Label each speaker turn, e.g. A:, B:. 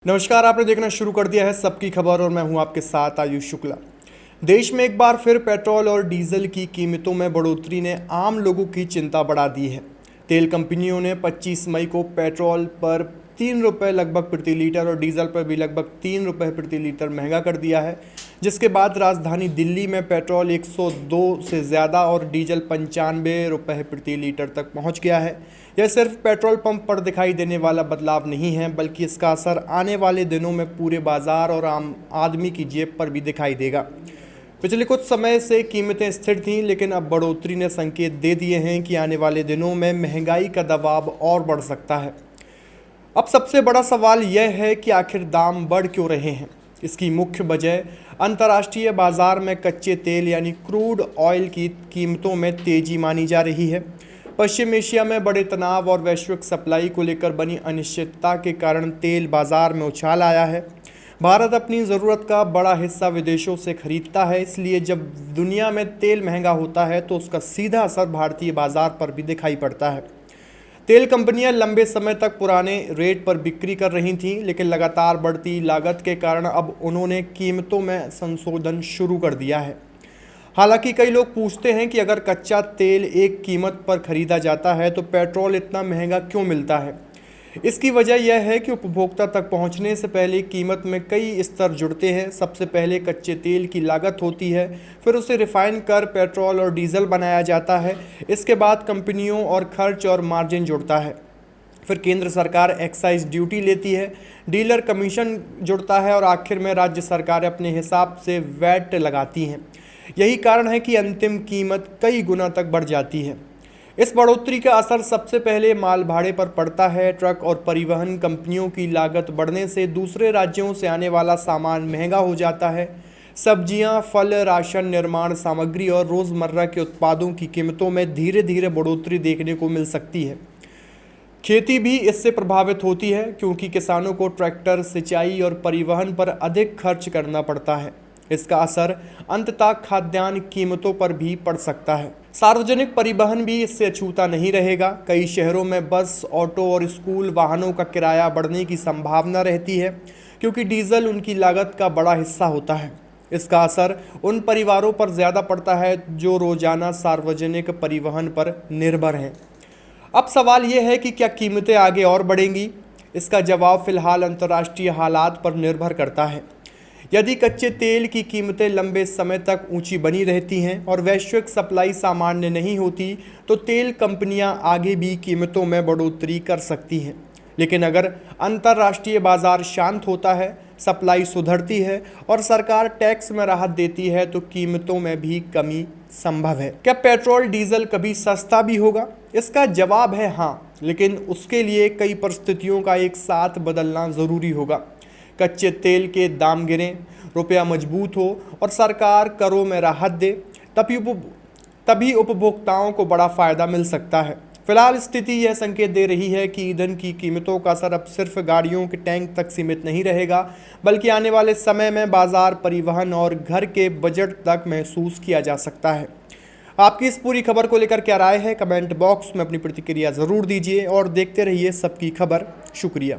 A: नमस्कार, आपने देखना शुरू कर दिया है सबकी खबर और मैं हूं आपके साथ आयुष शुक्ला। देश में एक बार फिर पेट्रोल और डीजल की कीमतों में बढ़ोतरी ने आम लोगों की चिंता बढ़ा दी है। तेल कंपनियों ने 25 मई को पेट्रोल पर 3 रुपये लगभग प्रति लीटर और डीजल पर भी लगभग 3 रुपये प्रति लीटर महंगा कर दिया है, जिसके बाद राजधानी दिल्ली में पेट्रोल 102 से ज़्यादा और डीजल 95 रुपये प्रति लीटर तक पहुंच गया है। यह सिर्फ पेट्रोल पंप पर दिखाई देने वाला बदलाव नहीं है, बल्कि इसका असर आने वाले दिनों में पूरे बाजार और आम आदमी की जेब पर भी दिखाई देगा। पिछले कुछ समय से कीमतें स्थिर थीं, लेकिन अब बढ़ोतरी ने संकेत दे दिए हैं कि आने वाले दिनों में महंगाई का दबाव और बढ़ सकता है। अब सबसे बड़ा सवाल यह है कि आखिर दाम बढ़ क्यों रहे हैं। इसकी मुख्य वजह अंतर्राष्ट्रीय बाजार में कच्चे तेल यानी क्रूड ऑयल की कीमतों में तेजी मानी जा रही है। पश्चिम एशिया में बड़े तनाव और वैश्विक सप्लाई को लेकर बनी अनिश्चितता के कारण तेल बाजार में उछाल आया है। भारत अपनी ज़रूरत का बड़ा हिस्सा विदेशों से खरीदता है, इसलिए जब दुनिया में तेल महंगा होता है तो उसका सीधा असर भारतीय बाजार पर भी दिखाई पड़ता है। तेल कंपनियां लंबे समय तक पुराने रेट पर बिक्री कर रही थीं, लेकिन लगातार बढ़ती लागत के कारण अब उन्होंने कीमतों में संशोधन शुरू कर दिया है। हालांकि कई लोग पूछते हैं कि अगर कच्चा तेल एक कीमत पर खरीदा जाता है तो पेट्रोल इतना महंगा क्यों मिलता है। इसकी वजह यह है कि उपभोक्ता तक पहुंचने से पहले कीमत में कई स्तर जुड़ते हैं। सबसे पहले कच्चे तेल की लागत होती है, फिर उसे रिफाइन कर पेट्रोल और डीजल बनाया जाता है। इसके बाद कंपनियों और खर्च और मार्जिन जुड़ता है। फिर केंद्र सरकार एक्साइज ड्यूटी लेती है, डीलर कमीशन जुड़ता है और आखिर में राज्य सरकारें अपने हिसाब से वैट लगाती हैं। यही कारण है कि अंतिम कीमत कई गुना तक बढ़ जाती है। इस बढ़ोतरी का असर सबसे पहले माल भाड़े पर पड़ता है। ट्रक और परिवहन कंपनियों की लागत बढ़ने से दूसरे राज्यों से आने वाला सामान महंगा हो जाता है। सब्जियां, फल, राशन, निर्माण सामग्री और रोज़मर्रा के उत्पादों की कीमतों में धीरे धीरे बढ़ोतरी देखने को मिल सकती है। खेती भी इससे प्रभावित होती है, क्योंकि किसानों को ट्रैक्टर, सिंचाई और परिवहन पर अधिक खर्च करना पड़ता है। इसका असर अंततः खाद्यान्न कीमतों पर भी पड़ सकता है। सार्वजनिक परिवहन भी इससे अछूता नहीं रहेगा। कई शहरों में बस, ऑटो और स्कूल वाहनों का किराया बढ़ने की संभावना रहती है, क्योंकि डीजल उनकी लागत का बड़ा हिस्सा होता है। इसका असर उन परिवारों पर ज़्यादा पड़ता है जो रोजाना सार्वजनिक परिवहन पर निर्भर हैं। अब सवाल यह है कि क्या कीमतें आगे और बढ़ेंगी। इसका जवाब फिलहाल अंतर्राष्ट्रीय हालात पर निर्भर करता है। यदि कच्चे तेल की कीमतें लंबे समय तक ऊंची बनी रहती हैं और वैश्विक सप्लाई सामान्य नहीं होती, तो तेल कंपनियां आगे भी कीमतों में बढ़ोतरी कर सकती हैं। लेकिन अगर अंतर्राष्ट्रीय बाजार शांत होता है, सप्लाई सुधरती है और सरकार टैक्स में राहत देती है, तो कीमतों में भी कमी संभव है। क्या पेट्रोल डीजल कभी सस्ता भी होगा? इसका जवाब है हाँ, लेकिन उसके लिए कई परिस्थितियों का एक साथ बदलना ज़रूरी होगा। कच्चे तेल के दाम गिरें, रुपया मजबूत हो और सरकार करों में राहत दे, तभी उपभोक्ताओं को बड़ा फ़ायदा मिल सकता है। फिलहाल स्थिति यह संकेत दे रही है कि ईंधन की कीमतों का असर अब सिर्फ गाड़ियों के टैंक तक सीमित नहीं रहेगा, बल्कि आने वाले समय में बाजार, परिवहन और घर के बजट तक महसूस किया जा सकता है। आपकी इस पूरी खबर को लेकर क्या राय है, कमेंट बॉक्स में अपनी प्रतिक्रिया ज़रूर दीजिए और देखते रहिए सबकी खबर। शुक्रिया।